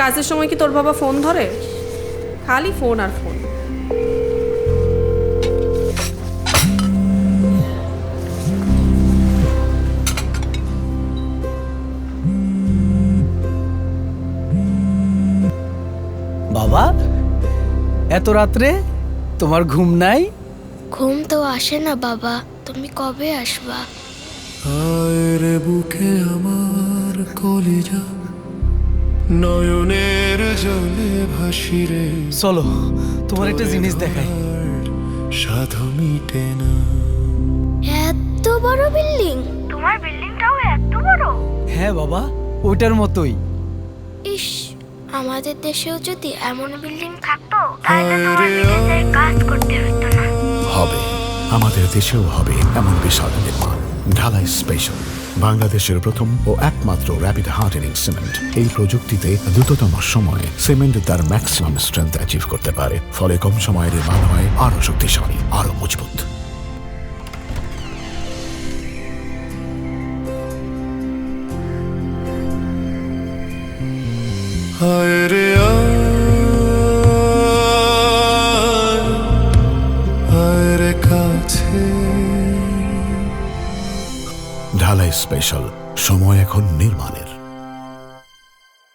কাজের সময় কি তোর বাবা ফোন ধরে? খালি ফোন আর ফোন। বাবা, এত রাত্রে তোমার ঘুম নাই? ঘুম তো আসে না বাবা, তুমি কবে আসবা? আরে বুকে আমার কলিজা নয়নের জলে ভাসি রে, চলো তোমার একটা জিনিস দেখাই। সাধু মিটে না। এত বড় বিল্ডিং? তোমার বিল্ডিংটাও এত বড়? হ্যাঁ বাবা, ওইটার মতোই। ইস, আমাদের দেশেও যদি এমন বিল্ডিং থাকতো তাহলে তোমার বিদেশে কাজ করতে হতো না। হবে, আমাদের দেশেও হবে এমন বিশাল নির্মাণ। ঢালাই স্পেশাল, বাংলাদেশের প্রথম ও একমাত্র র্যাপিড হার্ডেনিং সিমেন্ট। এই প্রযুক্তিতে দ্রুততম সময়ে সিমেন্ট তার ম্যাক্সিমাম স্ট্রেংথ অ্যাচিভ করতে পারে, ফলে কম সময়ে নির্মাণ হয় আরো শক্তিশালী, আরো মজবুত। হায় রে আয় রে কাছে। ঢালাই স্পেশাল, সময় এখন নির্মাণের।